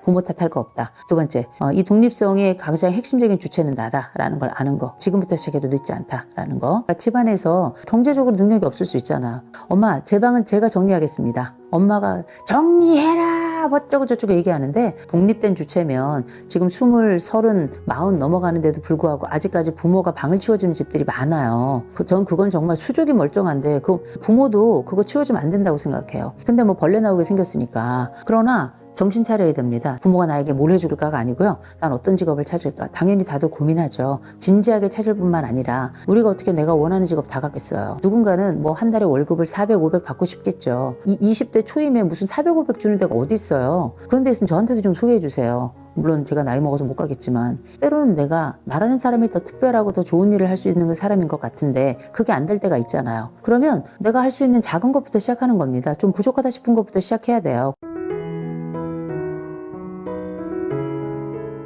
부모 탓할 거 없다. 두 번째, 이 독립성의 가장 핵심적인 주체는 나다라는 걸 아는 거. 지금부터 시작해도 늦지 않다라는 거. 집안에서 경제적으로 능력이 없을 수 있잖아. 엄마, 제 방은 제가 정리하겠습니다. 엄마가 정리해라 어쩌고 저쩌고 얘기하는데, 독립된 주체면 지금 20, 30, 40 넘어가는데도 불구하고 아직까지 부모가 방을 치워주는 집들이 많아요. 전 그건 정말 수족이 멀쩡한데 그 부모도 그거 치워주면 안 된다고 생각해요. 근데 뭐 벌레 나오게 생겼으니까. 그러나 정신 차려야 됩니다. 부모가 나에게 뭘 해줄까가 아니고요. 난 어떤 직업을 찾을까? 당연히 다들 고민하죠. 진지하게 찾을 뿐만 아니라 우리가 어떻게 내가 원하는 직업 다 갖겠어요. 누군가는 뭐 한 달에 월급을 400, 500 받고 싶겠죠. 20대 초임에 무슨 400, 500 주는 데가 어디 있어요. 그런 데 있으면 저한테도 좀 소개해 주세요. 물론 제가 나이 먹어서 못 가겠지만, 때로는 내가 나라는 사람이 더 특별하고 더 좋은 일을 할 수 있는 사람인 것 같은데 그게 안 될 때가 있잖아요. 그러면 내가 할 수 있는 작은 것부터 시작하는 겁니다. 좀 부족하다 싶은 것부터 시작해야 돼요.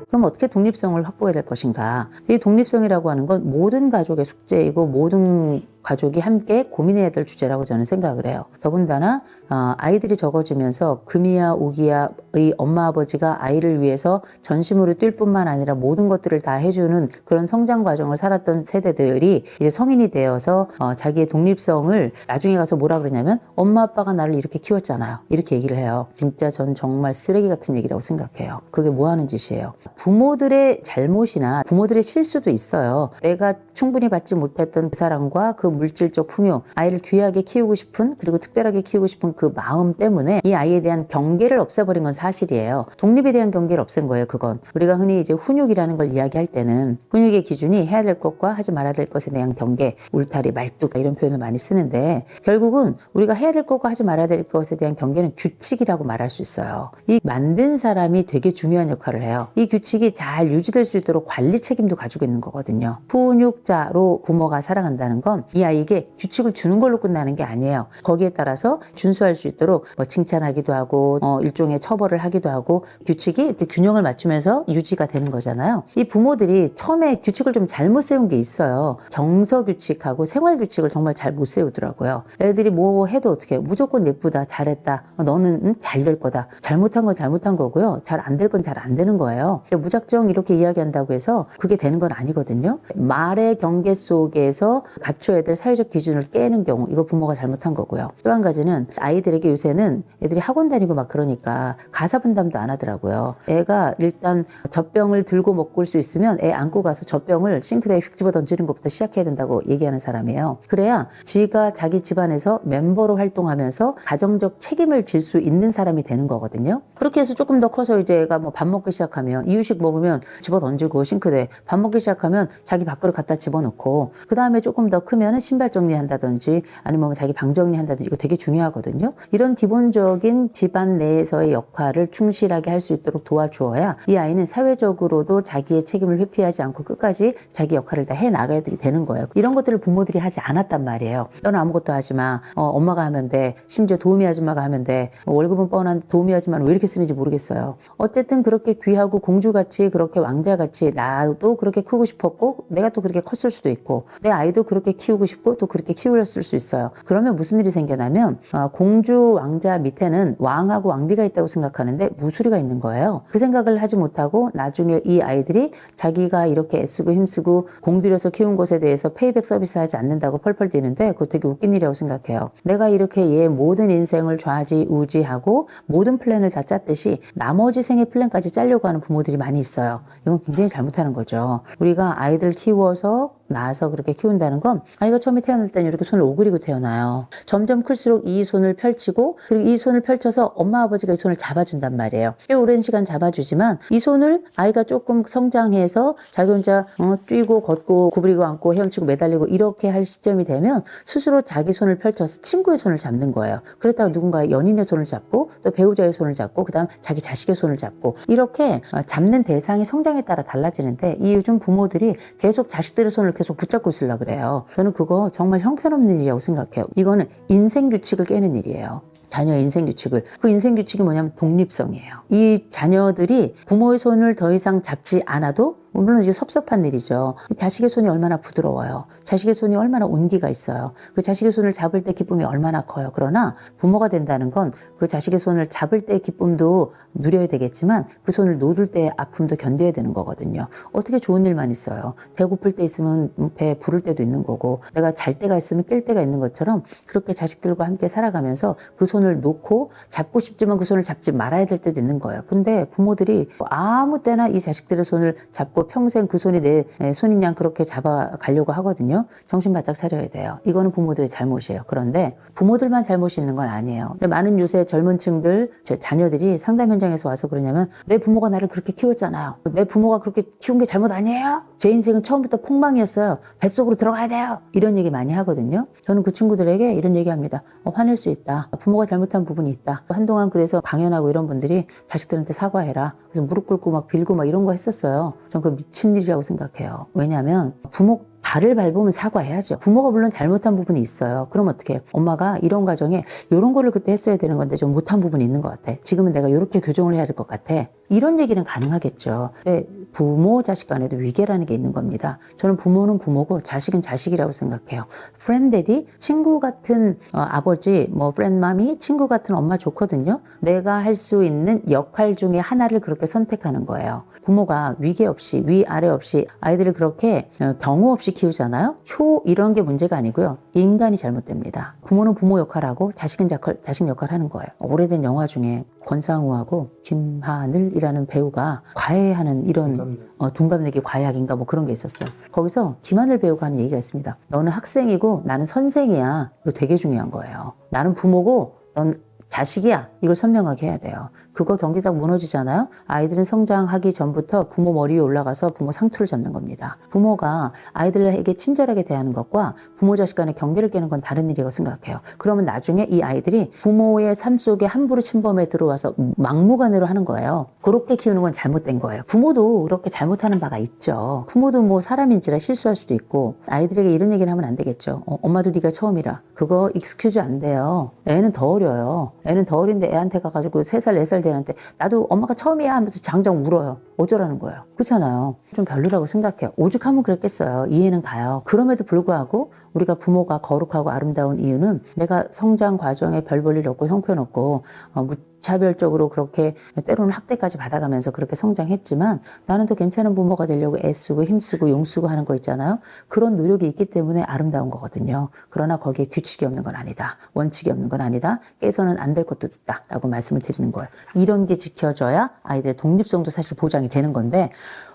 그럼 어떻게 독립성을 확보해야 될 것인가? 이 독립성이라고 하는 건 모든 가족의 숙제이고 모든 가족이 함께 고민해야 될 주제라고 저는 생각을 해요. 더군다나 아이들이 적어지면서 금이야 오기야의 엄마 아버지가 아이를 위해서 전심으로 뛸 뿐만 아니라 모든 것들을 다 해주는 그런 성장 과정을 살았던 세대들이 이제 성인이 되어서 자기의 독립성을 나중에 가서 뭐라 그러냐면 엄마 아빠가 나를 이렇게 키웠잖아요. 이렇게 얘기를 해요. 진짜 전 정말 쓰레기 같은 얘기라고 생각해요. 그게 뭐 하는 짓이에요. 부모들의 잘못이나 부모들의 실수도 있어요. 내가 충분히 받지 못했던 그 사랑과 그 물질적 풍요, 아이를 귀하게 키우고 싶은, 그리고 특별하게 키우고 싶은 그 마음 때문에 이 아이에 대한 경계를 없애버린 건 사실이에요. 독립에 대한 경계를 없앤 거예요, 그건. 우리가 흔히 이제 훈육이라는 걸 이야기할 때는 훈육의 기준이 해야 될 것과 하지 말아야 될 것에 대한 경계, 울타리, 말뚝 이런 표현을 많이 쓰는데, 결국은 우리가 해야 될 것과 하지 말아야 될 것에 대한 경계는 규칙이라고 말할 수 있어요. 이 만든 사람이 되게 중요한 역할을 해요. 이 규칙이 잘 유지될 수 있도록 관리 책임도 가지고 있는 거거든요. 훈육자로 부모가 살아간다는 건 이 아이에게 규칙을 주는 걸로 끝나는 게 아니에요. 거기에 따라서 준수할 수 있도록 뭐 칭찬하기도 하고 일종의 처벌을 하기도 하고, 규칙이 이렇게 균형을 맞추면서 유지가 되는 거잖아요. 이 부모들이 처음에 규칙을 좀 잘못 세운 게 있어요. 정서 규칙하고 생활 규칙을 정말 잘 못 세우더라고요. 애들이 뭐 해도 어떻게 무조건 예쁘다, 잘했다, 너는 잘 될 거다. 잘못한 건 잘못한 거고요. 잘 안 될 건 잘 안 되는 거예요. 무작정 이렇게 이야기한다고 해서 그게 되는 건 아니거든요. 말의 경계 속에서 갖춰야 될 사회적 기준을 깨는 경우, 이거 부모가 잘못한 거고요. 또 한 가지는 아이들에게 요새는 애들이 학원 다니고 막 그러니까 가사 분담도 안 하더라고요. 애가 일단 젖병을 들고 먹을 수 있으면 애 안고 가서 젖병을 싱크대에 휙 집어 던지는 것부터 시작해야 된다고 얘기하는 사람이에요. 그래야 지가 자기 집안에서 멤버로 활동하면서 가정적 책임을 질 수 있는 사람이 되는 거거든요. 그렇게 해서 조금 더 커서 이제 애가 뭐 밥 먹기 시작하면 이유식 먹으면 집어 던지고 싱크대에, 밥 먹기 시작하면 자기 밥그릇 갖다 집어넣고, 그 다음에 조금 더 크면은 신발 정리한다든지 아니면 뭐 자기 방 정리한다든지, 이거 되게 중요하거든요. 이런 기본적인 집안 내에서의 역할을 충실하게 할 수 있도록 도와주어야 이 아이는 사회적으로도 자기의 책임을 회피하지 않고 끝까지 자기 역할을 다 해나가야 되는 거예요. 이런 것들을 부모들이 하지 않았단 말이에요. 너는 아무것도 하지 마. 엄마가 하면 돼. 심지어 도우미 아줌마가 하면 돼. 월급은 뻔한데 도우미 아줌마는 왜 이렇게 쓰는지 모르겠어요. 어쨌든 그렇게 귀하고 공주같이, 그렇게 왕자같이 나도 그렇게 크고 싶었고 내가 또 그렇게 컸을 수도 있고, 내 아이도 그렇게 키우고 싶고 또 그렇게 키우렸을 수 있어요. 그러면 무슨 일이 생겨나면 공주 왕자 밑에는 왕하고 왕비가 있다고 생각하는데 무수리가 있는 거예요. 그 생각을 하지 못하고 나중에 이 아이들이 자기가 이렇게 애쓰고 힘쓰고 공들여서 키운 것에 대해서 페이백 서비스하지 않는다고 펄펄 뛰는데, 그거 되게 웃긴 일이라고 생각해요. 내가 이렇게 얘 모든 인생을 좌지우지하고 모든 플랜을 다 짰듯이 나머지 생의 플랜까지 짜려고 하는 부모들이 많이 있어요. 이건 굉장히 잘못하는 거죠. 우리가 아이들 키워서 낳아서 그렇게 키운다는 건, 아이가 처음에 태어날 때는 이렇게 손을 오그리고 태어나요. 점점 클수록 이 손을 펼치고, 그리고 이 손을 펼쳐서 엄마 아버지가 이 손을 잡아준단 말이에요. 꽤 오랜 시간 잡아주지만 이 손을 아이가 조금 성장해서 자기 혼자 뛰고 걷고 구부리고 앉고 헤엄치고 매달리고 이렇게 할 시점이 되면 스스로 자기 손을 펼쳐서 친구의 손을 잡는 거예요. 그랬다가 누군가 연인의 손을 잡고 또 배우자의 손을 잡고 그다음 자기 자식의 손을 잡고, 이렇게 잡는 대상이 성장에 따라 달라지는데, 이 요즘 부모들이 계속 자식들의 손을 계속 붙잡고 있으려고 그래요. 저는 그거 정말 형편없는 일이라고 생각해요. 이거는 인생 규칙을 깨는 일이에요. 자녀의 인생 규칙을. 그 인생 규칙이 뭐냐면 독립성이에요. 이 자녀들이 부모의 손을 더 이상 잡지 않아도 물론 이게 섭섭한 일이죠. 자식의 손이 얼마나 부드러워요. 자식의 손이 얼마나 온기가 있어요. 그 자식의 손을 잡을 때 기쁨이 얼마나 커요. 그러나 부모가 된다는 건 그 자식의 손을 잡을 때의 기쁨도 누려야 되겠지만 그 손을 놓을 때의 아픔도 견뎌야 되는 거거든요. 어떻게 좋은 일만 있어요. 배고플 때 있으면 배 부를 때도 있는 거고, 내가 잘 때가 있으면 깰 때가 있는 것처럼 그렇게 자식들과 함께 살아가면서 그 손을 놓고 잡고 싶지만 그 손을 잡지 말아야 될 때도 있는 거예요. 근데 부모들이 아무 때나 이 자식들의 손을 잡고 평생 그 손이 내 손인 양 그렇게 잡아가려고 하거든요. 정신 바짝 차려야 돼요. 이거는 부모들의 잘못이에요. 그런데 부모들만 잘못이 있는 건 아니에요. 많은 요새 젊은 층들, 제 자녀들이 상담 현장에서 와서 그러냐면, 내 부모가 나를 그렇게 키웠잖아요. 내 부모가 그렇게 키운 게 잘못 아니에요? 제 인생은 처음부터 폭망이었어요. 뱃속으로 들어가야 돼요. 이런 얘기 많이 하거든요. 저는 그 친구들에게 이런 얘기합니다. 화낼 수 있다. 부모가 잘못한 부분이 있다. 한동안 그래서 강연하고 이런 분들이 자식들한테 사과해라. 그래서 무릎 꿇고 막 빌고 막 이런 거 했었어요. 전 그거 미친 일이라고 생각해요. 왜냐하면 부모 발을 밟으면 사과해야죠. 부모가 물론 잘못한 부분이 있어요. 그럼 어떻게 해요? 엄마가 이런 과정에 이런 거를 그때 했어야 되는 건데 좀 못한 부분이 있는 것 같아. 지금은 내가 이렇게 교정을 해야 될 것 같아. 이런 얘기는 가능하겠죠. 근데 부모 자식 간에도 위계라는 게 있는 겁니다. 저는 부모는 부모고 자식은 자식이라고 생각해요. 프렌데디, 친구 같은 아버지, 뭐 프렌맘이, 친구 같은 엄마 좋거든요. 내가 할 수 있는 역할 중에 하나를 그렇게 선택하는 거예요. 부모가 위계 없이, 위아래 없이 아이들을 그렇게 경우 없이 키우잖아요. 효 이런 게 문제가 아니고요. 인간이 잘못됩니다. 부모는 부모 역할하고 자식은 자식 역할 하는 거예요. 오래된 영화 중에 권상우하고 김하늘이라는 배우가 과외하는 이런 동갑내기 과외학인가 뭐 그런 게 있었어요. 거기서 김하늘 배우가 하는 얘기가 있습니다. 너는 학생이고 나는 선생이야. 이거 되게 중요한 거예요. 나는 부모고 넌 자식이야. 이걸 선명하게 해야 돼요. 그거 경기 딱 무너지잖아요. 아이들은 성장하기 전부터 부모 머리 위에 올라가서 부모 상투를 잡는 겁니다. 부모가 아이들에게 친절하게 대하는 것과 부모 자식 간의 경계를 깨는 건 다른 일이라고 생각해요. 그러면 나중에 이 아이들이 부모의 삶 속에 함부로 침범해 들어와서 막무가내로 하는 거예요. 그렇게 키우는 건 잘못된 거예요. 부모도 그렇게 잘못하는 바가 있죠. 부모도 뭐 사람인지라 실수할 수도 있고, 아이들에게 이런 얘기를 하면 안 되겠죠. 엄마도 네가 처음이라. 그거 익스큐즈 안 돼요. 애는 더 어려요. 애는 더 어린데 애한테 가가지고 3살, 4살 된 애한테 나도 엄마가 처음이야 하면서 장장 울어요. 어쩌라는 거예요. 그렇잖아요. 좀 별로라고 생각해요. 오죽하면 그랬겠어요. 이해는 가요. 그럼에도 불구하고 우리가 부모가 거룩하고 아름다운 이유는 내가 성장 과정에 별 볼 일 없고 형편없고 무차별적으로 그렇게 때로는 학대까지 받아가면서 그렇게 성장했지만 나는 더 괜찮은 부모가 되려고 애쓰고 힘쓰고 용쓰고 하는 거 있잖아요. 그런 노력이 있기 때문에 아름다운 거거든요. 그러나 거기에 규칙이 없는 건 아니다. 원칙이 없는 건 아니다. 깨서는 안 될 것도 있다 라고 말씀을 드리는 거예요. 이런 게 지켜져야 아이들의 독립성도 사실 보장이 되는 건데,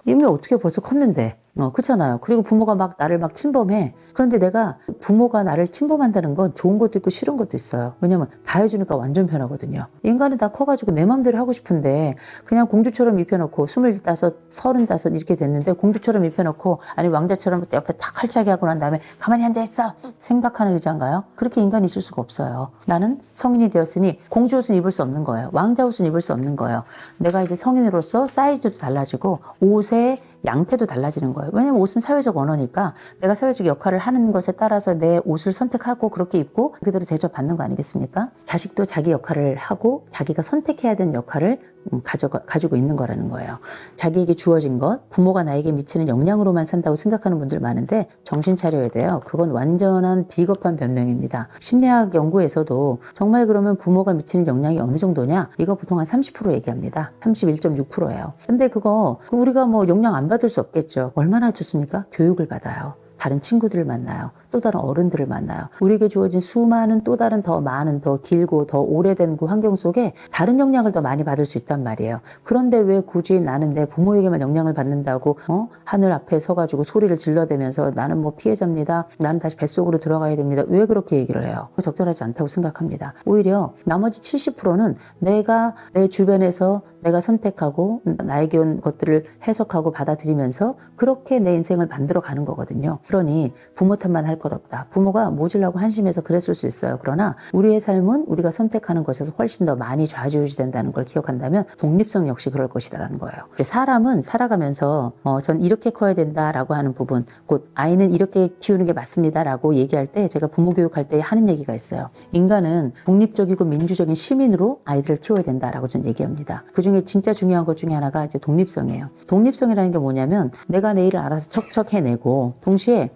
이미 어떻게 벌써 컸는데 그렇잖아요. 그리고 부모가 막 나를 막 침범해. 그런데 내가 부모가 나를 침범한다는 건 좋은 것도 있고 싫은 것도 있어요. 왜냐면 다 해주니까 완전 편하거든요. 인간은 다 커가지고 내 맘대로 하고 싶은데 그냥 공주처럼 입혀놓고 25, 35 이렇게 됐는데 공주처럼 입혀놓고, 아니 왕자처럼 옆에 딱 칼차게 하고 난 다음에 가만히 앉아있어 생각하는 의자인가요? 그렇게 인간이 있을 수가 없어요. 나는 성인이 되었으니 공주 옷은 입을 수 없는 거예요. 왕자 옷은 입을 수 없는 거예요. 내가 이제 성인으로서 사이즈도 달라지고 옷의 양태도 달라지는 거예요. 왜냐면 옷은 사회적 언어니까 내가 사회적 역할을 하는 것에 따라서 내 옷을 선택하고 그렇게 입고 그대로 대접받는 거 아니겠습니까? 자식도 자기 역할을 하고 자기가 선택해야 되는 역할을 가지고 있는 거라는 거예요. 자기에게 주어진 것, 부모가 나에게 미치는 영향으로만 산다고 생각하는 분들 많은데 정신 차려야 돼요. 그건 완전한 비겁한 변명입니다. 심리학 연구에서도 정말 그러면 부모가 미치는 영향이 어느 정도냐? 이거 보통 한 30% 얘기합니다. 31.6%예요. 근데 그거 우리가 뭐 영향 안 받을 수 없겠죠. 얼마나 좋습니까? 교육을 받아요. 다른 친구들을 만나요. 또 다른 어른들을 만나요. 우리에게 주어진 수많은 또 다른 더 많은 더 길고 더 오래된 그 환경 속에 다른 영향을 더 많이 받을 수 있단 말이에요. 그런데 왜 굳이 나는 내 부모에게만 영향을 받는다고 하늘 앞에 서가지고 소리를 질러대면서 나는 뭐 피해자입니다. 나는 다시 뱃속으로 들어가야 됩니다. 왜 그렇게 얘기를 해요? 적절하지 않다고 생각합니다. 오히려 나머지 70%는 내가 내 주변에서 내가 선택하고 나에게 온 것들을 해석하고 받아들이면서 그렇게 내 인생을 만들어 가는 거거든요. 그러니 부모 탓만 할 거 것 없다. 부모가 모질라고 한심해서 그랬을 수 있어요. 그러나 우리의 삶은 우리가 선택하는 것에서 훨씬 더 많이 좌지우지된다는 걸 기억한다면 독립성 역시 그럴 것이다라는 거예요. 사람은 살아가면서 전 이렇게 커야 된다라고 하는 부분, 곧 아이는 이렇게 키우는 게 맞습니다라고 얘기할 때 제가 부모 교육할 때 하는 얘기가 있어요. 인간은 독립적이고 민주적인 시민으로 아이들을 키워야 된다라고 저는 얘기합니다. 그중에 진짜 중요한 것 중에 하나가 이제 독립성이에요. 독립성이라는 게 뭐냐면 내가 내 일을 알아서 척척 해내고 동시에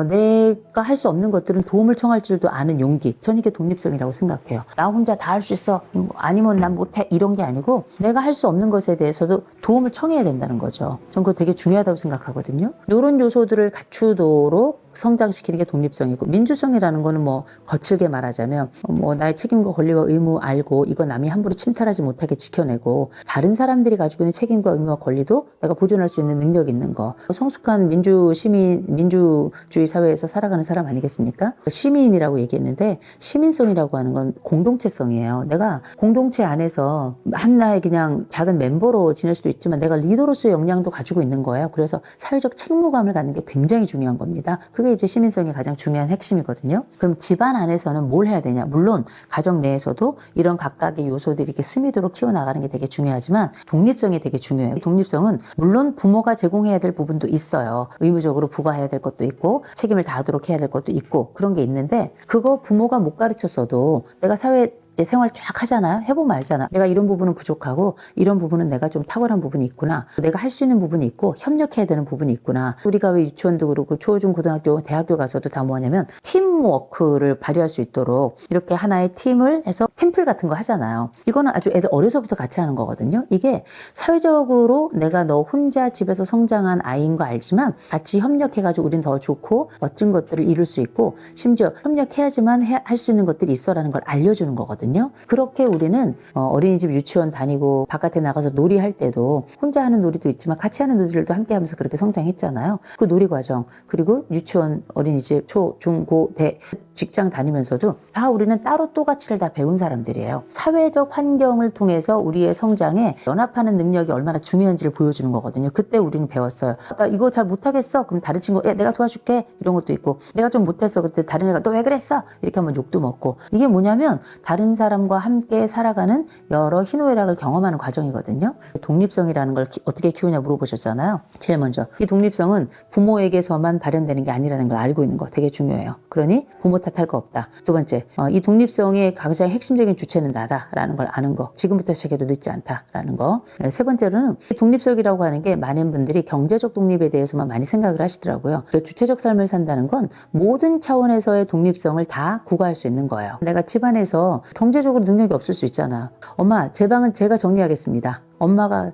내가 할 수 없는 것들은 도움을 청할 줄도 아는 용기. 전 이게 독립성이라고 생각해요. 나 혼자 다 할 수 있어. 아니면 난 못해. 이런 게 아니고 내가 할 수 없는 것에 대해서도 도움을 청해야 된다는 거죠. 전 그거 되게 중요하다고 생각하거든요. 이런 요소들을 갖추도록 성장시키는 게 독립성이고, 민주성이라는 거는 뭐 거칠게 말하자면 나의 책임과 권리와 의무 알고 이거 남이 함부로 침탈하지 못하게 지켜내고 다른 사람들이 가지고 있는 책임과 의무와 권리도 내가 보존할 수 있는 능력이 있는 거. 성숙한 민주주의 사회에서 살아가는 사람 아니겠습니까? 시민이라고 얘기했는데 시민성이라고 하는 건 공동체성이에요. 내가 공동체 안에서 한나의 그냥 작은 멤버로 지낼 수도 있지만 내가 리더로서의 역량도 가지고 있는 거예요. 그래서 사회적 책무감을 갖는 게 굉장히 중요한 겁니다. 그게 이제 시민성의 가장 중요한 핵심이거든요. 그럼 집안 안에서는 뭘 해야 되냐? 물론 가정 내에서도 이런 각각의 요소들이 이렇게 스미도록 키워나가는 게 되게 중요하지만 독립성이 되게 중요해요. 독립성은 물론 부모가 제공해야 될 부분도 있어요. 의무적으로 부과해야 될 것도 있고 책임을 다하도록 해야 될 것도 있고 그런 게 있는데 그거 부모가 못 가르쳤어도 내가 사회 이제 생활 쫙 하잖아요. 해보면 알잖아. 내가 이런 부분은 부족하고 이런 부분은 내가 좀 탁월한 부분이 있구나. 내가 할 수 있는 부분이 있고 협력해야 되는 부분이 있구나. 우리가 왜 유치원도 그렇고 초중 고등학교 대학교 가서도 다 뭐냐면 팀워크를 발휘할 수 있도록 이렇게 하나의 팀을 해서 팀플 같은 거 하잖아요. 이거는 아주 애들 어려서부터 같이 하는 거거든요. 이게 사회적으로 내가 너 혼자 집에서 성장한 아이인 거 알지만 같이 협력해가지고 우린 더 좋고 멋진 것들을 이룰 수 있고 심지어 협력해야지만 할 수 있는 것들이 있어라는 걸 알려주는 거거든요. 그렇게 우리는 어린이집 유치원 다니고 바깥에 나가서 놀이할 때도 혼자 하는 놀이도 있지만 같이 하는 놀이들도 함께 하면서 그렇게 성장했잖아요. 그 놀이 과정 그리고 유치원, 어린이집, 초, 중, 고, 대 직장 다니면서도 다 우리는 따로 또가치를 다 배운 사람들이에요. 사회적 환경을 통해서 우리의 성장에 연합하는 능력이 얼마나 중요한지를 보여주는 거거든요. 그때 우리는 배웠어요. 나 이거 잘 못하겠어. 그럼 다른 친구 야 내가 도와줄게. 이런 것도 있고 내가 좀 못했어. 그때 다른 애가 너 왜 그랬어? 이렇게 하면 욕도 먹고 이게 뭐냐면 다른 사람과 함께 살아가는 여러 희노애락을 경험하는 과정이거든요. 독립성이라는 걸 어떻게 키우냐 물어보셨잖아요. 제일 먼저 이 독립성은 부모에게서만 발현되는 게 아니라는 걸 알고 있는 거 되게 중요해요. 그러니 부모 탓할 거 없다. 두 번째, 이 독립성의 가장 핵심적인 주체는 나다라는 걸 아는 거. 지금부터 시작해도 늦지 않다라는 거. 세 번째로는 독립성이라고 하는 게 많은 분들이 경제적 독립에 대해서만 많이 생각을 하시더라고요. 주체적 삶을 산다는 건 모든 차원에서의 독립성을 다 구가할 수 있는 거예요. 내가 집안에서 경제적으로 능력이 없을 수 있잖아. 엄마, 제 방은 제가 정리하겠습니다. 엄마가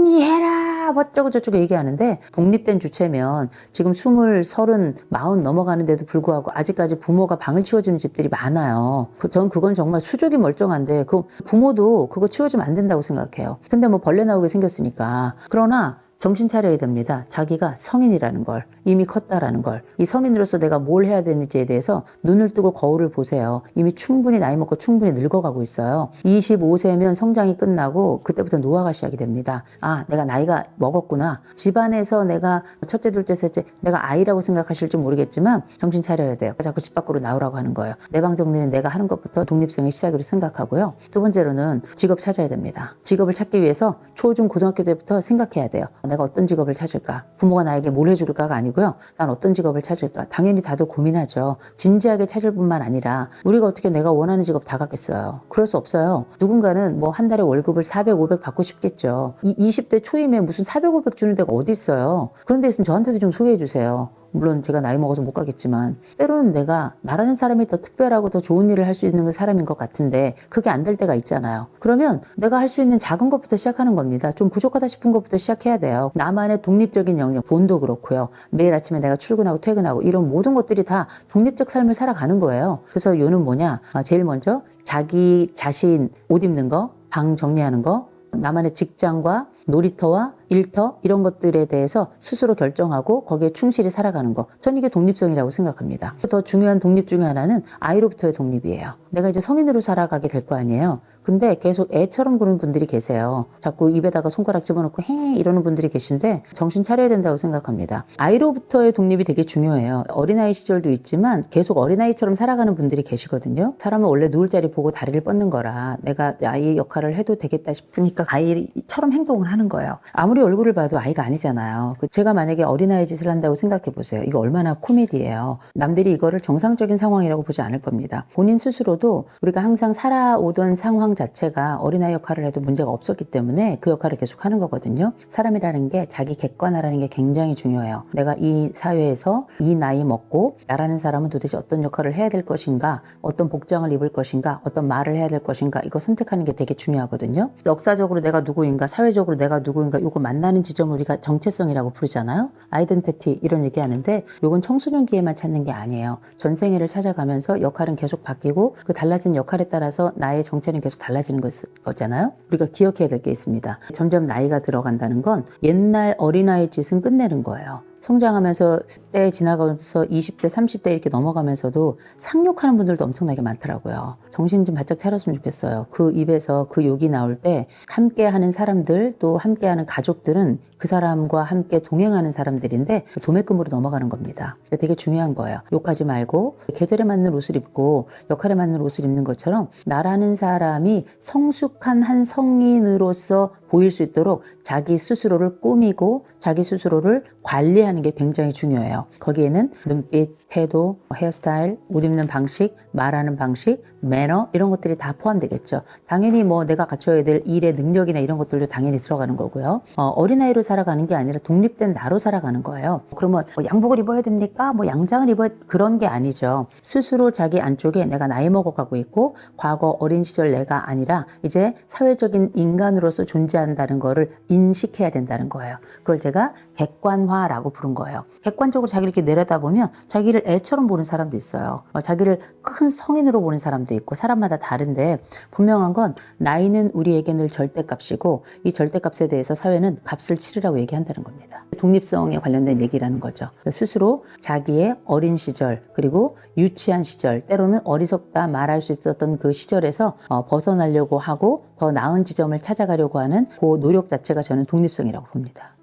정리해라 어쩌고 저쩌고 얘기하는데 독립된 주체면 지금 20, 30, 40 넘어가는데도 불구하고 아직까지 부모가 방을 치워주는 집들이 많아요. 전 그건 정말 수족이 멀쩡한데 그 부모도 그거 치워주면 안 된다고 생각해요. 근데 뭐 벌레 나오게 생겼으니까. 그러나 정신 차려야 됩니다. 자기가 성인이라는 걸, 이미 컸다라는 걸, 이 성인으로서 내가 뭘 해야 되는지에 대해서 눈을 뜨고 거울을 보세요. 이미 충분히 나이 먹고 충분히 늙어가고 있어요. 25세면 성장이 끝나고 그때부터 노화가 시작이 됩니다. 아, 내가 나이가 먹었구나. 집안에서 내가 첫째, 둘째, 셋째, 내가 아이라고 생각하실지 모르겠지만 정신 차려야 돼요. 자꾸 집 밖으로 나오라고 하는 거예요. 내 방 정리는 내가 하는 것부터 독립성의 시작으로 생각하고요. 두 번째로는 직업 찾아야 됩니다. 직업을 찾기 위해서 초, 중, 고등학교 때부터 생각해야 돼요. 내가 어떤 직업을 찾을까? 부모가 나에게 뭘 해줄까가 아니고요. 난 어떤 직업을 찾을까? 당연히 다들 고민하죠. 진지하게 찾을 뿐만 아니라 우리가 어떻게 내가 원하는 직업 다 갖겠어요. 그럴 수 없어요. 누군가는 뭐 한 달에 월급을 400, 500 받고 싶겠죠. 20대 초임에 무슨 400, 500 주는 데가 어디 있어요. 그런 데 있으면 저한테도 좀 소개해 주세요. 물론 제가 나이 먹어서 못 가겠지만 때로는 내가 나라는 사람이 더 특별하고 더 좋은 일을 할 수 있는 사람인 것 같은데 그게 안 될 때가 있잖아요. 그러면 내가 할 수 있는 작은 것부터 시작하는 겁니다. 좀 부족하다 싶은 것부터 시작해야 돼요. 나만의 독립적인 영역, 돈도 그렇고요. 매일 아침에 내가 출근하고 퇴근하고 이런 모든 것들이 다 독립적 삶을 살아가는 거예요. 그래서 요는 뭐냐? 제일 먼저 자기 자신 옷 입는 거, 방 정리하는 거, 나만의 직장과 놀이터와 일터 이런 것들에 대해서 스스로 결정하고 거기에 충실히 살아가는 거. 전 이게 독립성이라고 생각합니다. 더 중요한 독립 중에 하나는 아이로부터의 독립이에요. 내가 이제 성인으로 살아가게 될 거 아니에요. 근데 계속 애처럼 구는 분들이 계세요. 자꾸 입에다가 손가락 집어넣고 헤 이러는 분들이 계신데 정신 차려야 된다고 생각합니다. 아이로부터의 독립이 되게 중요해요. 어린아이 시절도 있지만 계속 어린아이처럼 살아가는 분들이 계시거든요. 사람은 원래 누울 자리 보고 다리를 뻗는 거라 내가 아이 역할을 해도 되겠다 싶으니까 아이처럼 행동을 하는 거예요. 아무리 얼굴을 봐도 아이가 아니잖아요. 제가 만약에 어린아이 짓을 한다고 생각해 보세요. 이거 얼마나 코미디예요. 남들이 이거를 정상적인 상황이라고 보지 않을 겁니다. 본인 스스로도 우리가 항상 살아오던 상황 자체가 어린아이 역할을 해도 문제가 없었기 때문에 그 역할을 계속 하는 거거든요. 사람이라는 게 자기 객관화라는 게 굉장히 중요해요. 내가 이 사회에서 이 나이 먹고 나라는 사람은 도대체 어떤 역할을 해야 될 것인가, 어떤 복장을 입을 것인가, 어떤 말을 해야 될 것인가, 이거 선택하는 게 되게 중요하거든요. 역사적으로 내가 누구인가, 사회적으로 내가 누구인가, 이거 만나는 지점을 우리가 정체성이라고 부르잖아요. 아이덴티티 이런 얘기하는데 이건 청소년기에만 찾는 게 아니에요. 전생애를 찾아가면서 역할은 계속 바뀌고 그 달라진 역할에 따라서 나의 정체는 계속 달라지는 거잖아요. 우리가 기억해야 될 게 있습니다. 점점 나이가 들어간다는 건 옛날 어린아이 짓은 끝내는 거예요. 성장하면서 때 지나가면서 20대, 30대 이렇게 넘어가면서도 상욕하는 분들도 엄청나게 많더라고요. 정신 좀 바짝 차렸으면 좋겠어요. 그 입에서 그 욕이 나올 때 함께하는 사람들 또 함께하는 가족들은 그 사람과 함께 동행하는 사람들인데 도매금으로 넘어가는 겁니다. 되게 중요한 거예요. 욕하지 말고 계절에 맞는 옷을 입고 역할에 맞는 옷을 입는 것처럼 나라는 사람이 성숙한 한 성인으로서 보일 수 있도록 자기 스스로를 꾸미고 자기 스스로를 관리하는 게 굉장히 중요해요. 거기에는 눈빛, 태도, 헤어스타일, 옷 입는 방식, 말하는 방식, 매너 이런 것들이 다 포함되겠죠. 당연히 뭐 내가 갖춰야 될 일의 능력이나 이런 것들도 당연히 들어가는 거고요. 어린아이로 살아가는 게 아니라 독립된 나로 살아가는 거예요. 그러면 양복을 입어야 됩니까? 양장을 입어야 그런 게 아니죠. 스스로 자기 안쪽에 내가 나이 먹어가고 있고 과거 어린 시절 내가 아니라 이제 사회적인 인간으로서 존재한다는 거를 인식해야 된다는 거예요. 그걸 제가 객관화라고 부른 거예요. 객관적으로 자기를 이렇게 내려다보면 자기를 애처럼 보는 사람도 있어요. 자기를 큰 성인으로 보는 사람도 있고 사람마다 다른데 분명한 건 나이는 우리에게 늘 절대값이고 이 절대값에 대해서 사회는 값을 치르라고 얘기한다는 겁니다. 독립성에 관련된 얘기라는 거죠. 스스로 자기의 어린 시절 그리고 유치한 시절 때로는 어리석다 말할 수 있었던 그 시절에서 벗어나려고 하고 더 나은 지점을 찾아가려고 하는 그 노력 자체가 저는 독립성이라고 봅니다.